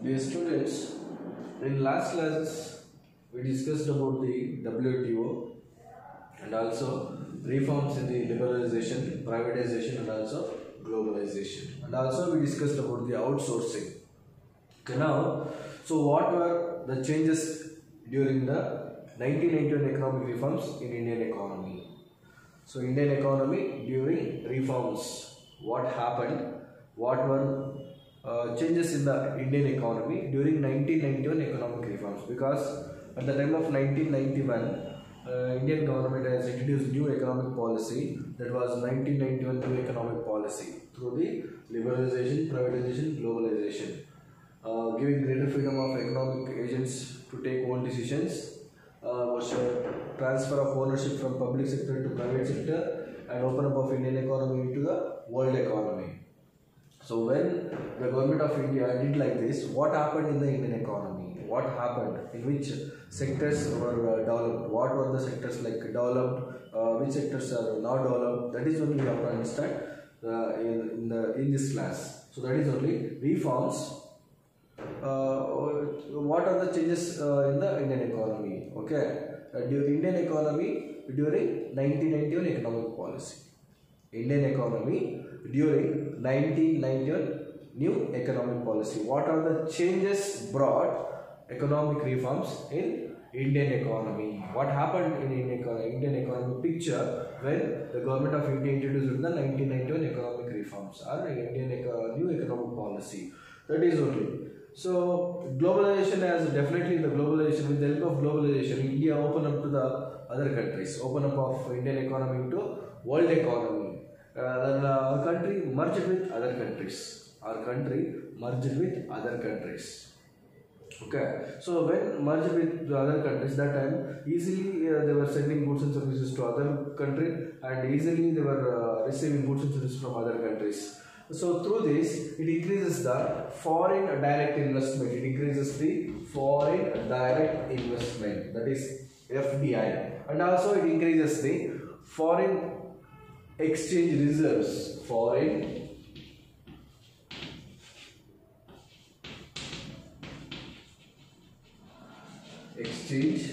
Dear students, in last class we discussed about the WTO and also reforms in the liberalization, privatization and also globalization, and also we discussed about the outsourcing. Okay, now, so what were the changes during the 1991 economic reforms in Indian economy? So Indian economy during reforms, what happened? What were changes in the Indian economy during 1991 economic reforms? Because at the time of 1991, Indian government has introduced new economic policy, that was 1991 new economic policy through the liberalization, privatization, globalization, giving greater freedom of economic agents to take own decisions, transfer of ownership from public sector to private sector, and open up of Indian economy into the world economy. So when the government of India did like this, what happened in the Indian economy? What happened? In which sectors were developed? What were the sectors like developed? Which sectors are not developed? That is only we have to understand in this class. So that is only reforms. What are the changes in the Indian economy? Okay, Indian economy during 1991 economic policy. Indian economy during 1991 new economic policy. What are the changes brought economic reforms in Indian economy? What happened in Indian economic picture when the government of India introduced the 1991 economic reforms or Indian new economic policy? That is only. So globalization has definitely the globalization, with the help of globalization, India opened up to the other countries, open up of Indian economy to world economy. Then our country merged with other countries. Our country merged with other countries. Okay, so when merged with the other countries, that time easily they were sending goods and services to other country, and easily they were receiving goods and services from other countries. So through this, it increases the foreign direct investment. It increases the foreign direct investment, that is FDI, and also it increases the foreign exchange reserves. Foreign exchange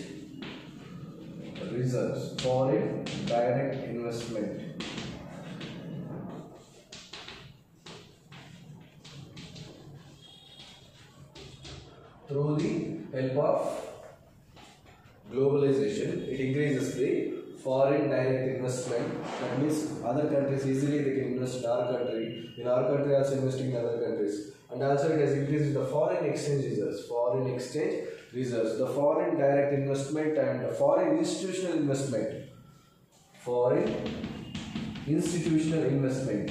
reserves, foreign direct investment. Through the help of globalization, it increases the foreign direct investment. That means other countries easily they can invest in our country. In our country also investing in other countries. And also it has increased the foreign exchange reserves. Foreign exchange reserves. The foreign direct investment and the foreign institutional investment. Foreign institutional investment.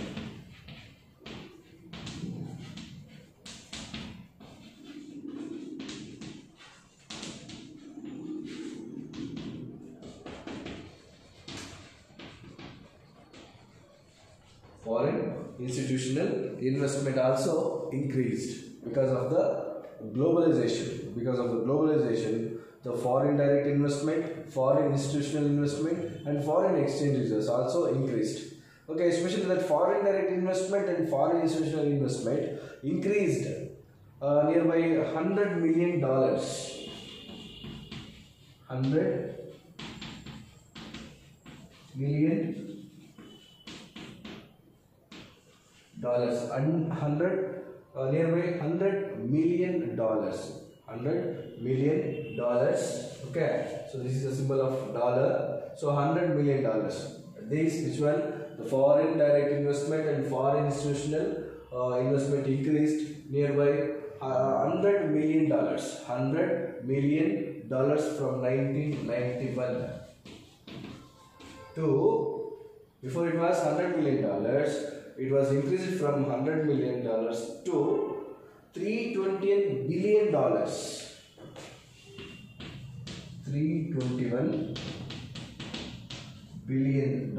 Foreign institutional investment also increased because of the globalization. Because of the globalization, the foreign direct investment, foreign institutional investment and foreign exchange reserves also increased. Okay, especially that foreign direct investment and foreign institutional investment increased nearby $100 million. $100 million nearby $100 million. $100 million. Okay, so this is a symbol of dollar. So $100 million. These which one? The foreign direct investment and foreign institutional investment increased nearby $100 million. $100 million from 1991 to, before it was $100 million. It was increased from $100 million to $321 billion. $321 billion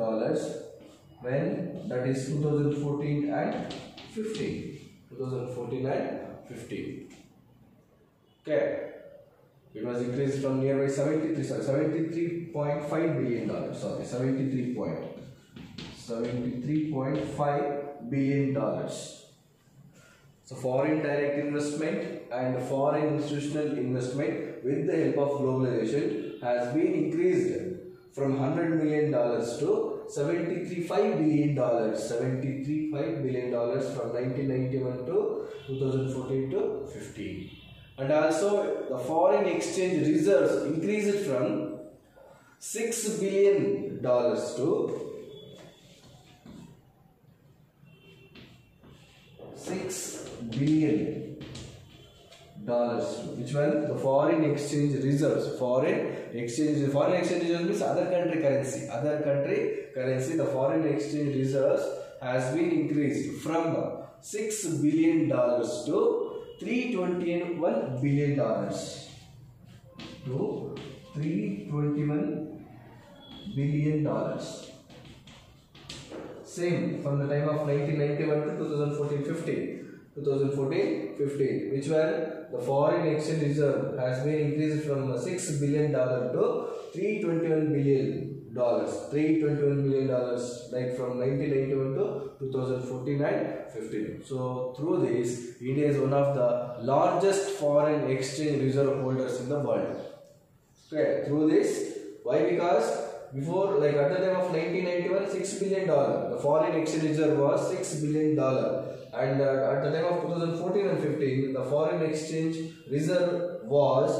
when, that is 2014 and 15. 2014 and 15. Okay. It was increased from nearby $73.5 billion. Sorry, $73.5 billion. So foreign direct investment and foreign institutional investment with the help of globalization has been increased from $100 million to $73.5 billion. $73.5 billion from 1991 to 2014 to 15. And also the foreign exchange reserves increased from $6 billion to $6 billion. Which one? The foreign exchange reserves. Foreign exchange reserves means other country currency. Other country currency. The foreign exchange reserves has been increased from $6 billion to $321 billion. To $321 billion. Same from the time of 1991 to 2014-15. 2014-15, which were the foreign exchange reserve has been increased from $6 billion to $321 billion. $321 billion, like from 1991 to 2014 and 15. So through this, India is one of the largest foreign exchange reserve holders in the world. Okay, through this, why? Because before, like at the time of 1991, $6 billion, the foreign exchange reserve was $6 billion. And at the time of 2014 and 15, the foreign exchange reserve was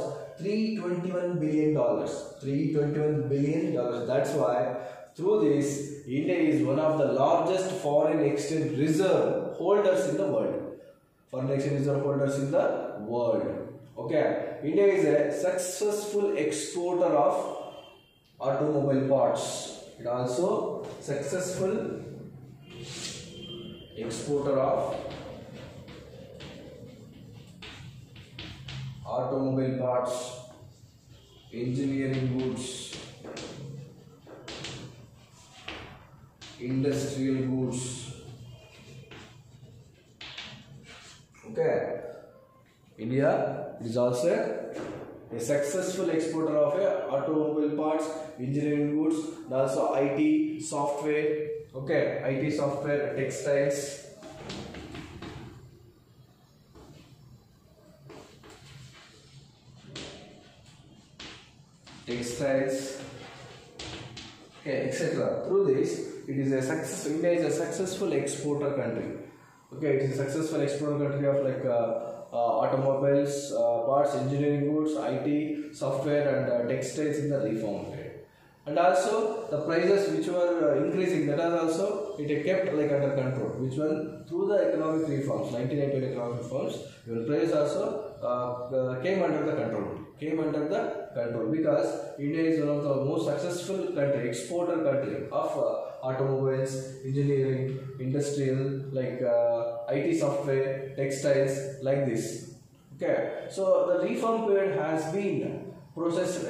$321 billion. $321 billion. That's why through this, India is one of the largest foreign exchange reserve holders in the world. Foreign exchange reserve holders in the world. Okay. India is a successful exporter of automobile parts. It also successful exporter of automobile parts, engineering goods, industrial goods. Okay, India is also a successful exporter of automobile parts, engineering goods, and also IT software. Okay, IT software, textiles. Textiles, okay, etc. Through this, it is a success. India is a successful exporter country. Okay, it is a successful exporter country of like automobiles, parts, engineering goods, IT, software, and textiles in the reform trade. And also the prices which were increasing, that are also it kept like under control. Which one? Through the economic reforms, 1998 economic reforms, your price also came under the control. Because India is one of the most successful country, exporter country of automobiles, engineering, industrial, like IT software, textiles, like this. Okay, so the reform period has been processed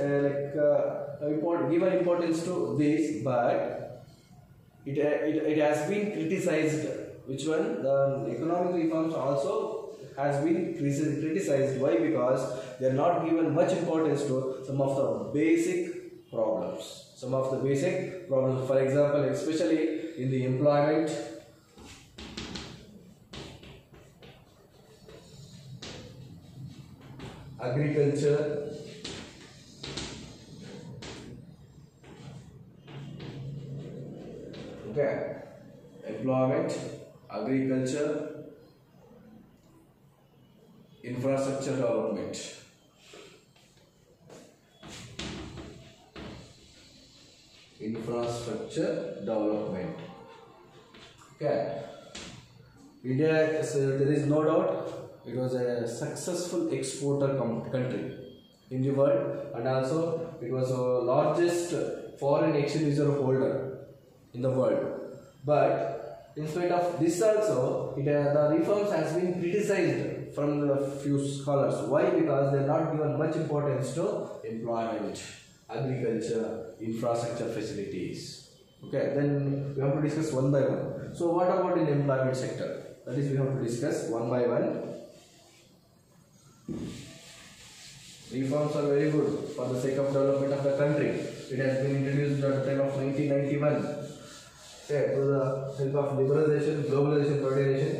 given importance to this, but it has been criticized. Which one? The economic reforms also has been criticized. Why? Because they are not given much importance to some of the basic problems. For example, especially in the employment, agriculture, okay, employment, agriculture, infrastructure development. Okay. India, there is no doubt, it was a successful exporter country in the world, and also it was the largest foreign exchange reserve holder in the world. But in spite of this also, the reforms has been criticized from the few scholars. Why? Because they are not given much importance to employment, agriculture, infrastructure facilities. Okay, then we have to discuss one by one. So what about in the employment sector? That is, we have to discuss one by one. Reforms are very good for the sake of development of the country. It has been introduced at the time of 1991. Okay, through the help of liberalization, globalization, coordination,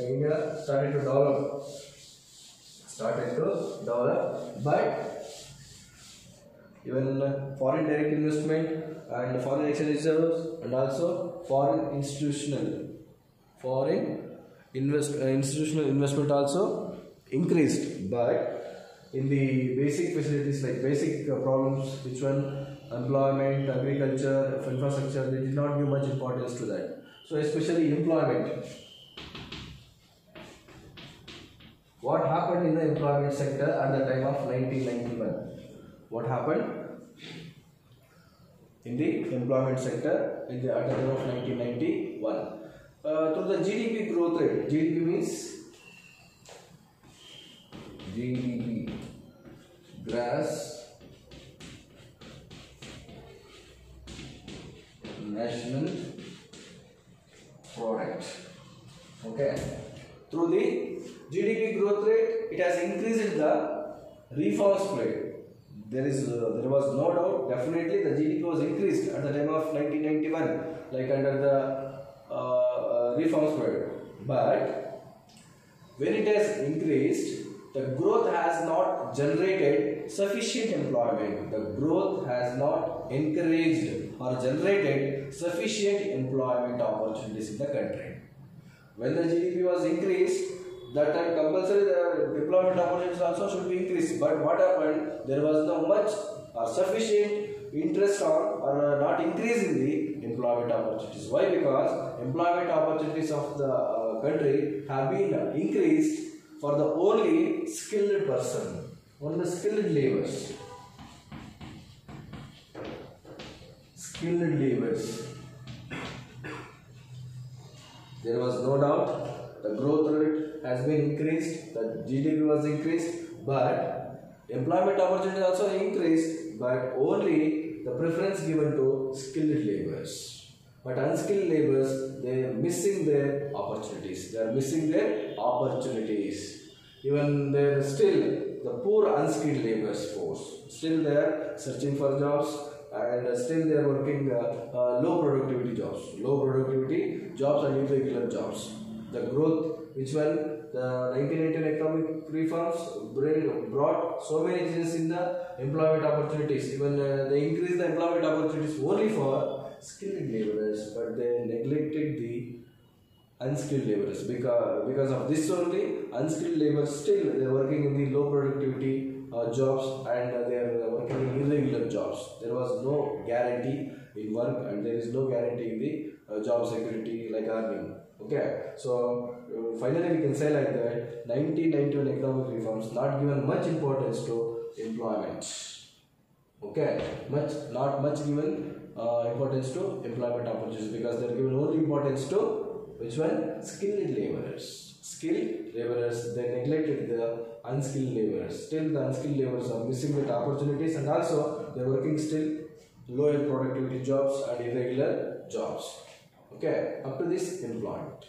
India started to develop, but even foreign direct investment and foreign exchange reserves and also institutional investment also increased, but in the basic facilities like basic problems, which one, employment, agriculture, infrastructure, they did not give much importance to that. So especially employment. What happened in the employment sector at the time of 1991? What happened in the employment sector at the time of 1991? To the GDP growth rate. GDP means GDP, gross national product. Okay. Through the GDP growth rate, it has increased the reforms rate. There was no doubt. Definitely, the GDP was increased at the time of 1991, like under the reforms rate. But when it has increased, the growth has not generated sufficient employment. The growth has not encouraged or generated sufficient employment opportunities in the country. When the GDP was increased, that time compulsory the employment opportunities also should be increased. But what happened? There was no much or sufficient interest on or not increasing the employment opportunities. Why? Because employment opportunities of the country have been increased for the only skilled person, only skilled laborers. Skilled laborers. There was no doubt the growth rate has been increased, the GDP was increased, but employment opportunities also increased, but only the preference given to skilled laborers. But unskilled laborers, they are missing their opportunities. They are missing their opportunities. Even they are still the poor unskilled laborers force. Still they are searching for jobs, and still they are working low productivity jobs. Low productivity jobs and irregular jobs. The growth, which one? The 1991 economic reforms brought so many changes in the employment opportunities. Even they increased the employment opportunities only for skilled laborers, but they neglected the unskilled laborers. Because of this only, unskilled laborers still they are working in the low productivity jobs, and they are working in irregular jobs. There was no guarantee in work, and there is no guarantee in the job security like earning. Okay, so finally we can say like that 1991 economic reforms not given much importance to employment. Okay, not much given importance to employment opportunities, because they are given only importance to which one? Skilled laborers. Skilled laborers, they neglected the unskilled laborers. Still the unskilled laborers are missing the opportunities, and also they are working still lower productivity jobs and irregular jobs. Okay, up to this employment.